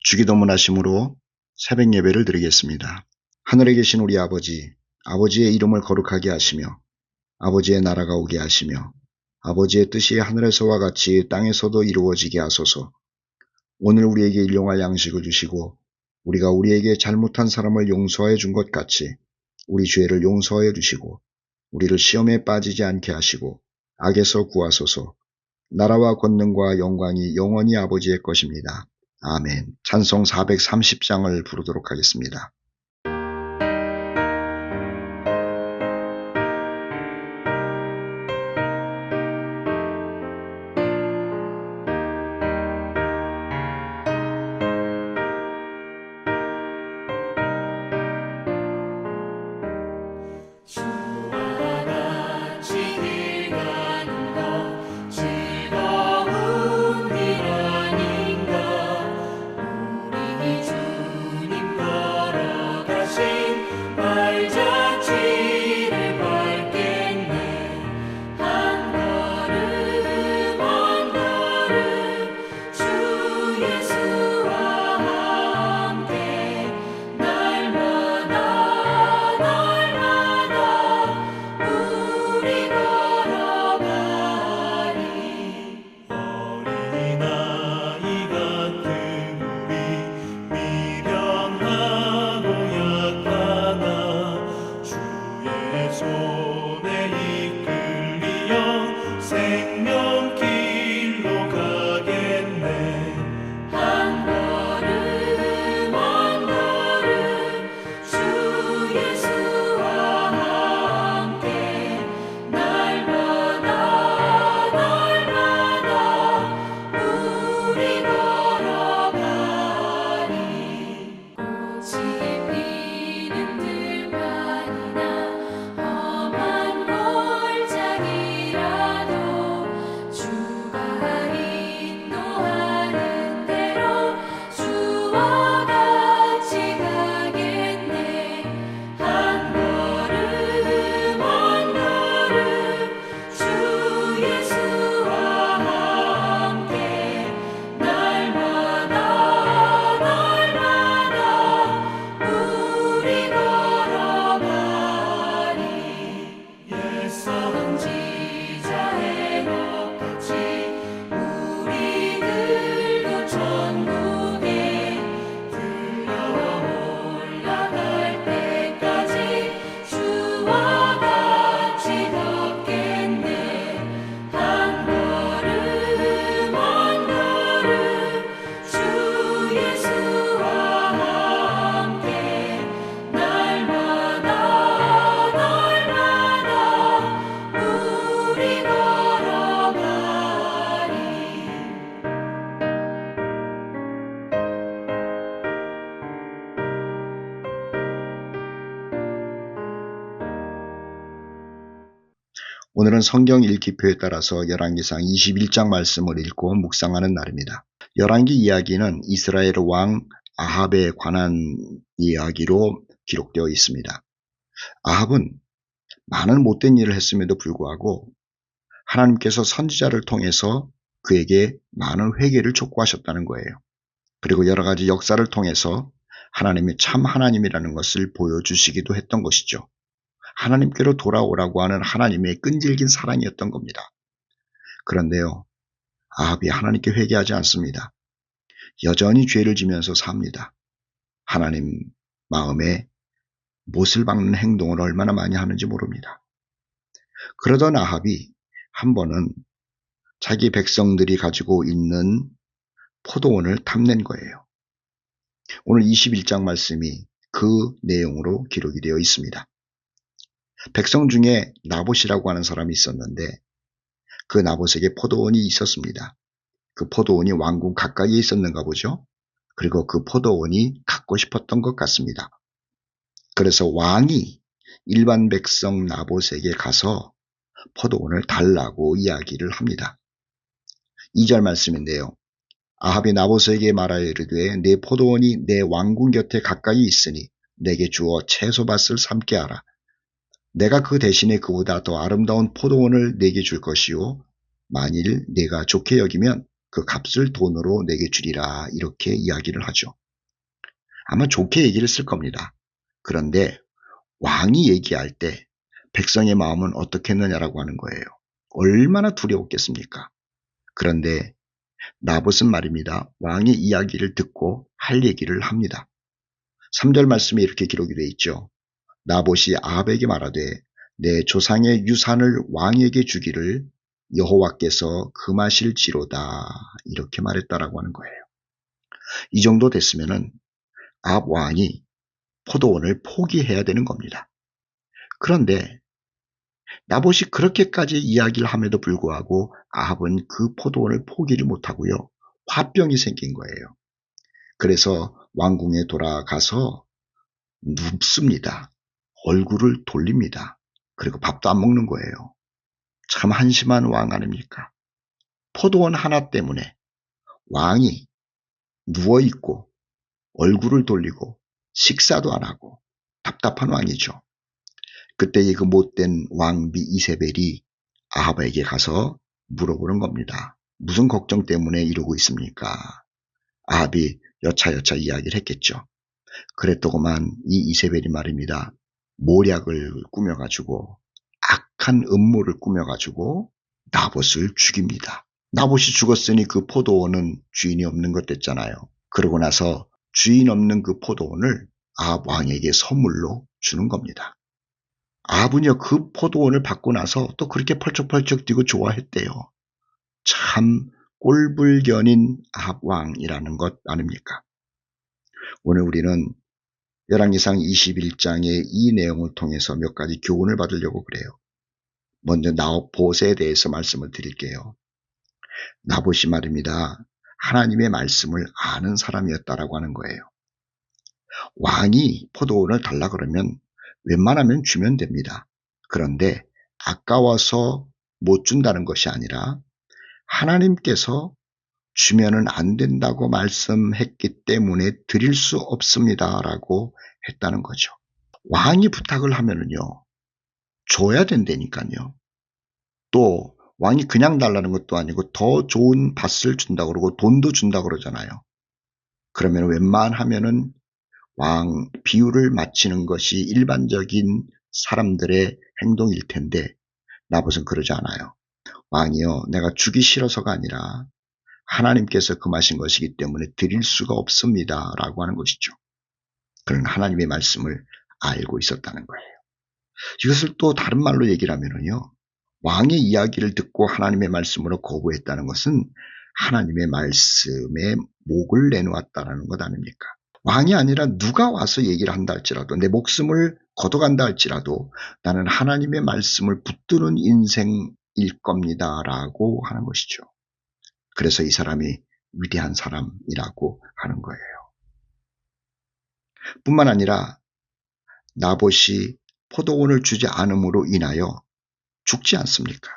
주기도문하심으로 새벽 예배를 드리겠습니다. 하늘에 계신 우리 아버지, 아버지의 이름을 거룩하게 하시며 아버지의 나라가 오게 하시며 아버지의 뜻이 하늘에서와 같이 땅에서도 이루어지게 하소서. 오늘 우리에게 일용할 양식을 주시고 우리가 우리에게 잘못한 사람을 용서해 준 것 같이 우리 죄를 용서해 주시고 우리를 시험에 빠지지 않게 하시고 악에서 구하소서. 나라와 권능과 영광이 영원히 아버지의 것입니다. 아멘. 찬송 430장을 부르도록 하겠습니다. 오늘은 성경 읽기표에 따라서 열왕기상 21장 말씀을 읽고 묵상하는 날입니다. 열왕기 이야기는 이스라엘 왕 아합에 관한 이야기로 기록되어 있습니다. 아합은 많은 못된 일을 했음에도 불구하고 하나님께서 선지자를 통해서 그에게 많은 회개를 촉구하셨다는 거예요. 그리고 여러 가지 역사를 통해서 하나님이 참 하나님이라는 것을 보여주시기도 했던 것이죠. 하나님께로 돌아오라고 하는 하나님의 끈질긴 사랑이었던 겁니다. 그런데요, 아합이 하나님께 회개하지 않습니다. 여전히 죄를 지면서 삽니다. 하나님 마음에 못을 박는 행동을 얼마나 많이 하는지 모릅니다. 그러던 아합이 한 번은 자기 백성들이 가지고 있는 포도원을 탐낸 거예요. 오늘 21장 말씀이 그 내용으로 기록이 되어 있습니다. 백성 중에 나봇이라고 하는 사람이 있었는데 그 나봇에게 포도원이 있었습니다. 그 포도원이 왕궁 가까이에 있었는가 보죠. 그리고 그 포도원이 갖고 싶었던 것 같습니다. 그래서 왕이 일반 백성 나봇에게 가서 포도원을 달라고 이야기를 합니다. 2절 말씀인데요. 아합이 나봇에게 말하여 이르되 내 포도원이 내 왕궁 곁에 가까이 있으니 내게 주어 채소밭을 삼게 하라. 내가 그 대신에 그보다 더 아름다운 포도원을 내게 줄 것이요 만일 내가 좋게 여기면 그 값을 돈으로 내게 주리라 이렇게 이야기를 하죠. 아마 좋게 얘기를 쓸 겁니다. 그런데 왕이 얘기할 때 백성의 마음은 어떻겠느냐라고 하는 거예요. 얼마나 두려웠겠습니까? 그런데 나봇은 말입니다. 왕의 이야기를 듣고 할 얘기를 합니다. 3절 말씀에 이렇게 기록이 되어 있죠. 나봇이 아합에게 말하되 내 조상의 유산을 왕에게 주기를 여호와께서 금하실지로다 이렇게 말했다라고 하는 거예요. 이 정도 됐으면은 아합 왕이 포도원을 포기해야 되는 겁니다. 그런데 나봇이 그렇게까지 이야기를 함에도 불구하고 아합은 그 포도원을 포기를 못하고요. 화병이 생긴 거예요. 그래서 왕궁에 돌아가서 눕습니다. 얼굴을 돌립니다. 그리고 밥도 안 먹는 거예요. 참 한심한 왕 아닙니까? 포도원 하나 때문에 왕이 누워있고 얼굴을 돌리고 식사도 안 하고 답답한 왕이죠. 그때 그 못된 왕비 이세벨이 아합에게 가서 물어보는 겁니다. 무슨 걱정 때문에 이러고 있습니까? 아합이 여차여차 이야기를 했겠죠. 그랬더구만 이 이세벨이 말입니다. 모략을 꾸며가지고 악한 음모를 꾸며가지고 나봇을 죽입니다. 나봇이 죽었으니 그 포도원은 주인이 없는 것 됐잖아요. 그러고 나서 주인 없는 그 포도원을 아합 왕에게 선물로 주는 겁니다. 아합은요 그 포도원을 받고 나서 또 그렇게 펄쩍펄쩍 뛰고 좋아했대요. 참 꼴불견인 아합 왕이라는 것 아닙니까? 오늘 우리는 열왕기상 21장의 이 내용을 통해서 몇 가지 교훈을 받으려고 그래요. 먼저 나봇에 대해서 말씀을 드릴게요. 나봇이 말입니다. 하나님의 말씀을 아는 사람이었다라고 하는 거예요. 왕이 포도원을 달라 그러면 웬만하면 주면 됩니다. 그런데 아까워서 못 준다는 것이 아니라 하나님께서 주면은 안 된다고 말씀했기 때문에 드릴 수 없습니다라고 했다는 거죠. 왕이 부탁을 하면은요, 줘야 된다니까요. 또 왕이 그냥 달라는 것도 아니고 더 좋은 밭을 준다고 그러고 돈도 준다고 그러잖아요. 그러면 웬만하면은 왕 비유를 맞추는 것이 일반적인 사람들의 행동일 텐데 나봇은 그러지 않아요. 왕이요, 내가 주기 싫어서가 아니라 하나님께서 금하신 것이기 때문에 드릴 수가 없습니다 라고 하는 것이죠. 그는 하나님의 말씀을 알고 있었다는 거예요. 이것을 또 다른 말로 얘기를 하면요, 왕의 이야기를 듣고 하나님의 말씀으로 거부했다는 것은 하나님의 말씀에 목을 내놓았다는 것 아닙니까? 왕이 아니라 누가 와서 얘기를 한다 할지라도 내 목숨을 걷어간다 할지라도 나는 하나님의 말씀을 붙드는 인생일 겁니다 라고 하는 것이죠. 그래서 이 사람이 위대한 사람이라고 하는 거예요. 뿐만 아니라 나봇이 포도원을 주지 않음으로 인하여 죽지 않습니까?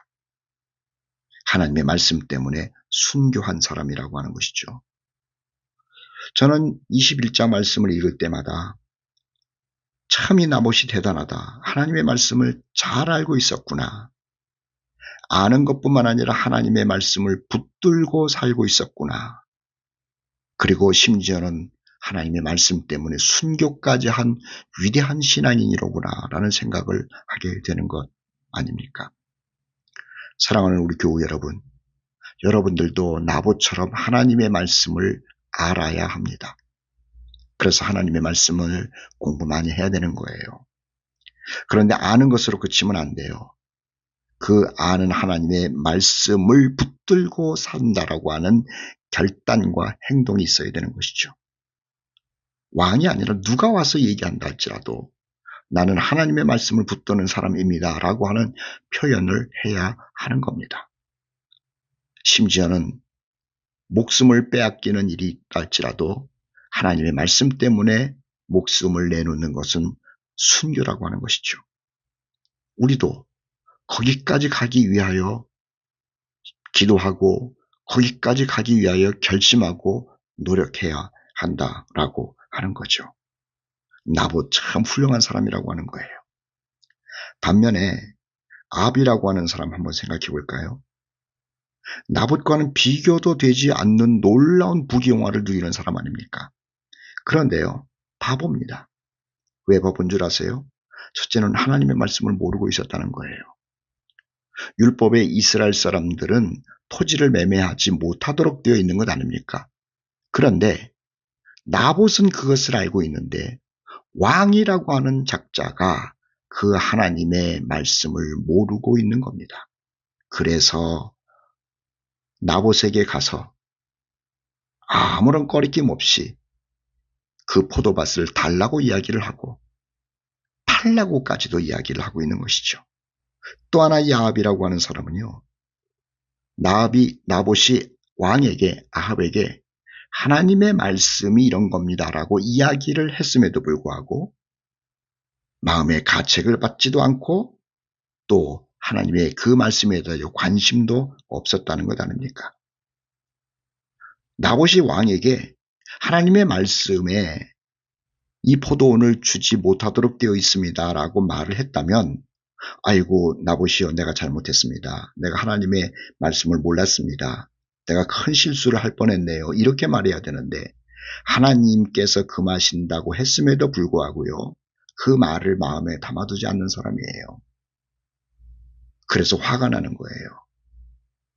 하나님의 말씀 때문에 순교한 사람이라고 하는 것이죠. 저는 21장 말씀을 읽을 때마다 참 이 나봇이 대단하다. 하나님의 말씀을 잘 알고 있었구나. 아는 것뿐만 아니라 하나님의 말씀을 붙들고 살고 있었구나. 그리고 심지어는 하나님의 말씀 때문에 순교까지 한 위대한 신앙인이로구나 라는 생각을 하게 되는 것 아닙니까? 사랑하는 우리 교우 여러분, 여러분들도 나봇처럼 하나님의 말씀을 알아야 합니다. 그래서 하나님의 말씀을 공부 많이 해야 되는 거예요. 그런데 아는 것으로 그치면 안 돼요. 그 아는 하나님의 말씀을 붙들고 산다라고 하는 결단과 행동이 있어야 되는 것이죠. 왕이 아니라 누가 와서 얘기한다 할지라도 나는 하나님의 말씀을 붙드는 사람입니다 라고 하는 표현을 해야 하는 겁니다. 심지어는 목숨을 빼앗기는 일이 있다 할지라도 하나님의 말씀 때문에 목숨을 내놓는 것은 순교라고 하는 것이죠. 우리도 거기까지 가기 위하여 기도하고 거기까지 가기 위하여 결심하고 노력해야 한다라고 하는 거죠. 나봇 참 훌륭한 사람이라고 하는 거예요. 반면에 아합이라고 하는 사람 한번 생각해 볼까요? 나봇과는 비교도 되지 않는 놀라운 부귀영화를 누리는 사람 아닙니까? 그런데요, 바보입니다. 왜 바본 줄 아세요? 첫째는 하나님의 말씀을 모르고 있었다는 거예요. 율법의 이스라엘 사람들은 토지를 매매하지 못하도록 되어 있는 것 아닙니까? 그런데 나봇은 그것을 알고 있는데 왕이라고 하는 작자가 그 하나님의 말씀을 모르고 있는 겁니다. 그래서 나봇에게 가서 아무런 꺼리낌 없이 그 포도밭을 달라고 이야기를 하고 팔라고까지도 이야기를 하고 있는 것이죠. 또 하나 야합이라고 하는 사람은요. 나봇이 왕에게 아합에게 하나님의 말씀이 이런 겁니다라고 이야기를 했음에도 불구하고 마음의 가책을 받지도 않고 또 하나님의 그 말씀에 대해 관심도 없었다는 것 아닙니까? 나봇이 왕에게 하나님의 말씀에 이 포도원을 주지 못하도록 되어 있습니다라고 말을 했다면 아이고 나봇이여 내가 잘못했습니다. 내가 하나님의 말씀을 몰랐습니다. 내가 큰 실수를 할 뻔했네요. 이렇게 말해야 되는데 하나님께서 금하신다고 했음에도 불구하고요. 그 말을 마음에 담아두지 않는 사람이에요. 그래서 화가 나는 거예요.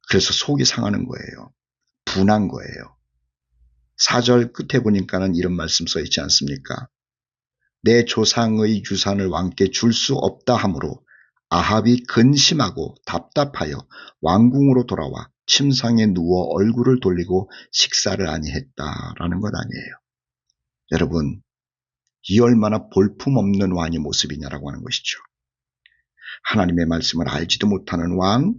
그래서 속이 상하는 거예요. 분한 거예요. 4절 끝에 보니까는 이런 말씀 써 있지 않습니까? 내 조상의 유산을 왕께 줄 수 없다 하므로 아합이 근심하고 답답하여 왕궁으로 돌아와 침상에 누워 얼굴을 돌리고 식사를 아니했다라는 것 아니에요. 여러분, 이 얼마나 볼품없는 왕의 모습이냐라고 하는 것이죠. 하나님의 말씀을 알지도 못하는 왕,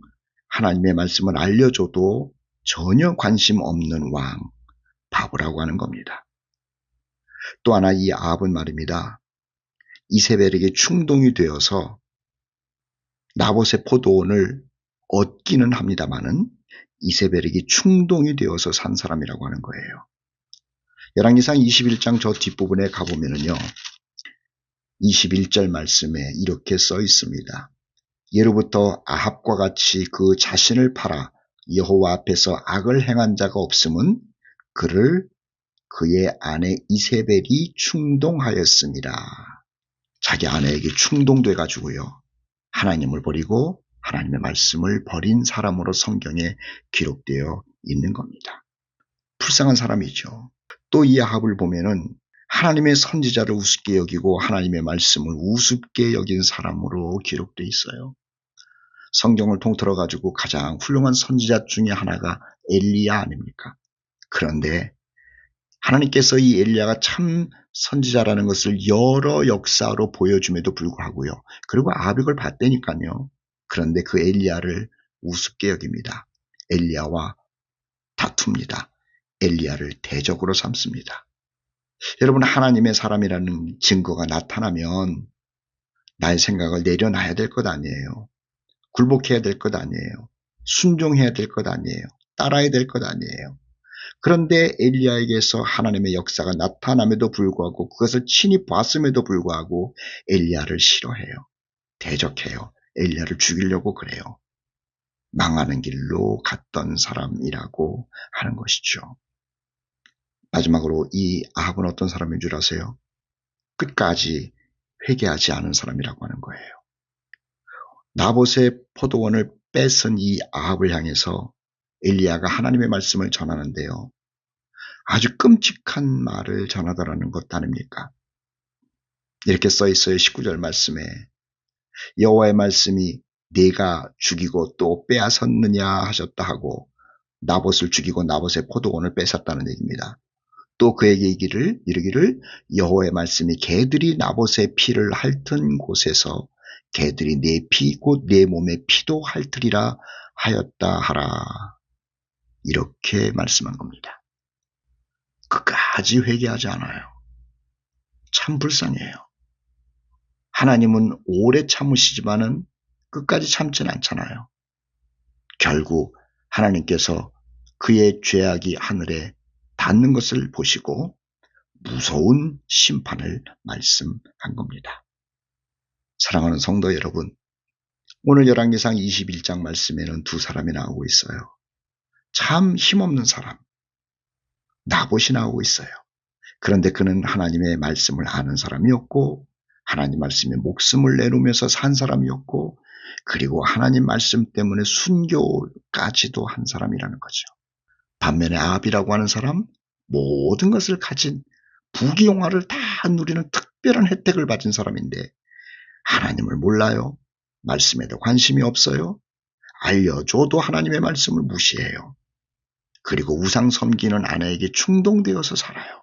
하나님의 말씀을 알려줘도 전혀 관심 없는 왕, 바보라고 하는 겁니다. 또 하나 이 아합은 말입니다. 이세벨에게 충동이 되어서 나봇의 포도원을 얻기는 합니다마는 이세벨에게 충동이 되어서 산 사람이라고 하는 거예요. 열왕기상 21장 저 뒷부분에 가보면은요. 21절 말씀에 이렇게 써 있습니다. 예로부터 아합과 같이 그 자신을 팔아 여호와 앞에서 악을 행한 자가 없음은 그를 그의 아내 이세벨이 충동하였습니다. 자기 아내에게 충동돼 가지고요. 하나님을 버리고 하나님의 말씀을 버린 사람으로 성경에 기록되어 있는 겁니다. 불쌍한 사람이죠. 또 이 아합을 보면은 하나님의 선지자를 우습게 여기고 하나님의 말씀을 우습게 여긴 사람으로 기록되어 있어요. 성경을 통틀어 가지고 가장 훌륭한 선지자 중에 하나가 엘리야 아닙니까? 그런데 하나님께서 이 엘리야가 참 선지자라는 것을 여러 역사로 보여줌에도 불구하고요. 그리고 아합이 그걸 봤다니까요. 그런데 그 엘리야를 우습게 여깁니다. 엘리야와 다툽니다. 엘리야를 대적으로 삼습니다. 여러분 하나님의 사람이라는 증거가 나타나면 나의 생각을 내려놔야 될 것 아니에요. 굴복해야 될 것 아니에요. 순종해야 될 것 아니에요. 따라야 될 것 아니에요. 그런데 엘리야에게서 하나님의 역사가 나타남에도 불구하고 그것을 친히 봤음에도 불구하고 엘리야를 싫어해요. 대적해요. 엘리야를 죽이려고 그래요. 망하는 길로 갔던 사람이라고 하는 것이죠. 마지막으로 이 아합은 어떤 사람인 줄 아세요? 끝까지 회개하지 않은 사람이라고 하는 거예요. 나봇의 포도원을 뺏은 이 아합을 향해서 엘리야가 하나님의 말씀을 전하는데요. 아주 끔찍한 말을 전하더라는 것 아닙니까? 이렇게 써 있어요. 19절 말씀에 여호와의 말씀이 네가 죽이고 또 빼앗았느냐 하셨다 하고 나봇을 죽이고 나봇의 포도원을 뺏었다는 얘기입니다. 또 그에게 이르기를 여호와의 말씀이 개들이 나봇의 피를 핥은 곳에서 개들이 내 피 곧 내 몸의 피도 핥으리라 하였다 하라. 이렇게 말씀한 겁니다. 끝까지 회개하지 않아요. 참 불쌍해요. 하나님은 오래 참으시지만은 끝까지 참지는 않잖아요. 결국 하나님께서 그의 죄악이 하늘에 닿는 것을 보시고 무서운 심판을 말씀한 겁니다. 사랑하는 성도 여러분, 오늘 열왕기상 21장 말씀에는 두 사람이 나오고 있어요. 참 힘없는 사람, 나봇이 나오고 있어요. 그런데 그는 하나님의 말씀을 아는 사람이었고 하나님 말씀에 목숨을 내놓으면서 산 사람이었고 그리고 하나님 말씀 때문에 순교까지도 한 사람이라는 거죠. 반면에 아합이라고 하는 사람, 모든 것을 가진 부귀영화를 다 누리는 특별한 혜택을 받은 사람인데 하나님을 몰라요. 말씀에도 관심이 없어요. 알려줘도 하나님의 말씀을 무시해요. 그리고 우상 섬기는 아내에게 충동되어서 살아요.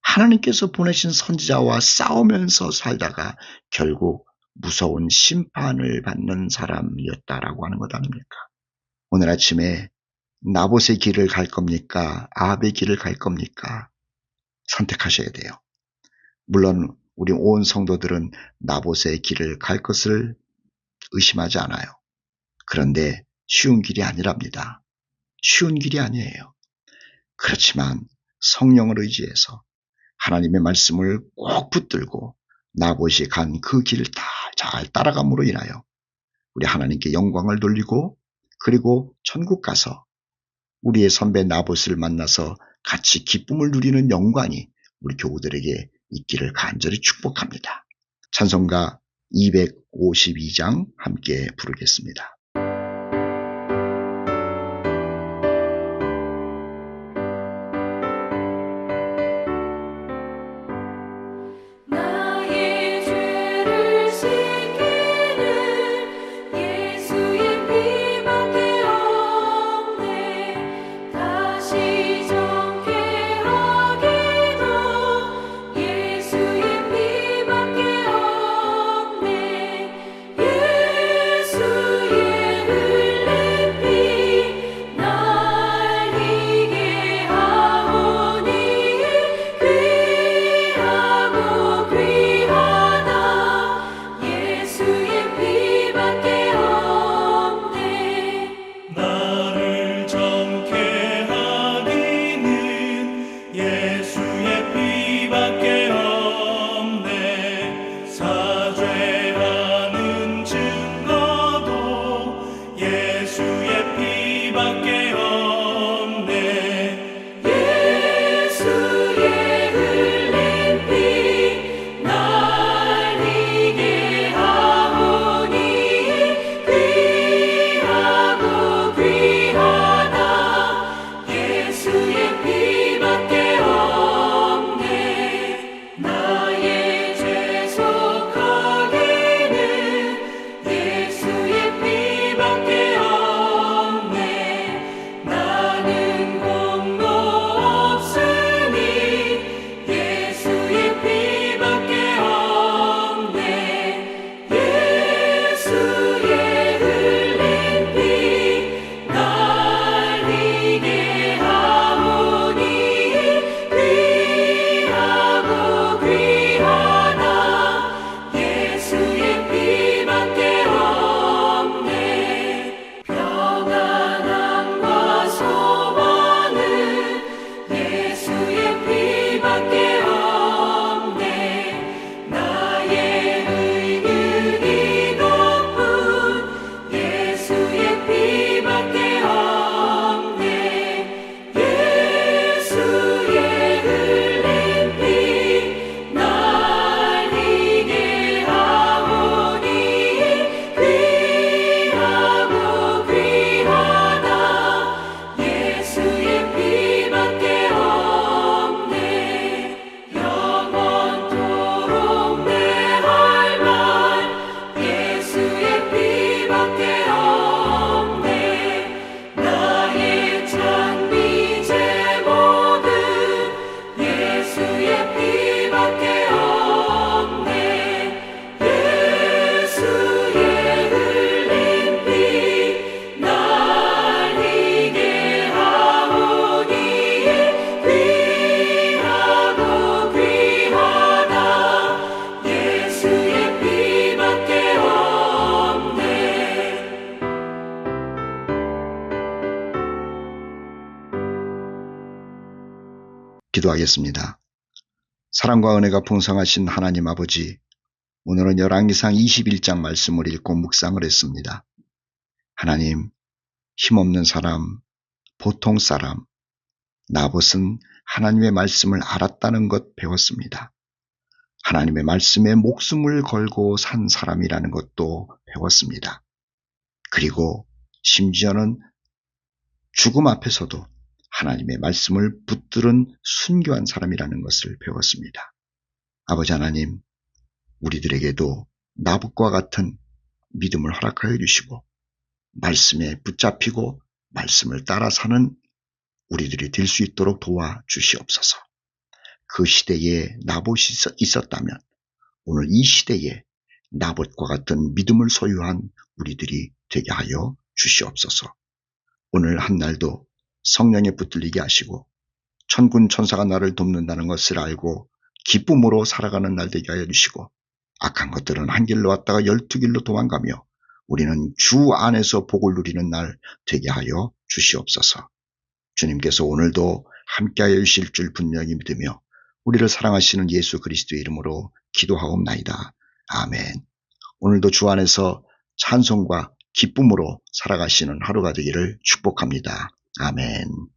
하나님께서 보내신 선지자와 싸우면서 살다가 결국 무서운 심판을 받는 사람이었다라고 하는 것 아닙니까? 오늘 아침에 나봇의 길을 갈 겁니까? 아합의 길을 갈 겁니까? 선택하셔야 돼요. 물론 우리 온 성도들은 나봇의 길을 갈 것을 의심하지 않아요. 그런데 쉬운 길이 아니랍니다. 쉬운 길이 아니에요. 그렇지만 성령을 의지해서 하나님의 말씀을 꼭 붙들고 나봇이 간 그 길을 다 잘 따라감으로 인하여 우리 하나님께 영광을 돌리고 그리고 천국 가서 우리의 선배 나봇을 만나서 같이 기쁨을 누리는 영광이 우리 교우들에게 있기를 간절히 축복합니다. 찬송가 252장 함께 부르겠습니다. 기도하겠습니다. 사랑과 은혜가 풍성하신 하나님 아버지, 오늘은 열왕기상 21장 말씀을 읽고 묵상을 했습니다. 하나님, 힘없는 사람, 보통 사람 나봇은 하나님의 말씀을 알았다는 것 배웠습니다. 하나님의 말씀에 목숨을 걸고 산 사람이라는 것도 배웠습니다. 그리고 심지어는 죽음 앞에서도 하나님의 말씀을 붙들은 순교한 사람이라는 것을 배웠습니다. 아버지 하나님, 우리들에게도 나봇과 같은 믿음을 허락하여 주시고 말씀에 붙잡히고 말씀을 따라 사는 우리들이 될 수 있도록 도와주시옵소서. 그 시대에 나봇이 있었다면 오늘 이 시대에 나봇과 같은 믿음을 소유한 우리들이 되게 하여 주시옵소서. 오늘 한 날도 성령에 붙들리게 하시고 천군 천사가 나를 돕는다는 것을 알고 기쁨으로 살아가는 날 되게 하여 주시고 악한 것들은 한 길로 왔다가 12길로 도망가며 우리는 주 안에서 복을 누리는 날 되게 하여 주시옵소서. 주님께서 오늘도 함께하여 주실 줄 분명히 믿으며 우리를 사랑하시는 예수 그리스도의 이름으로 기도하옵나이다. 아멘. 오늘도 주 안에서 찬송과 기쁨으로 살아가시는 하루가 되기를 축복합니다. 아멘.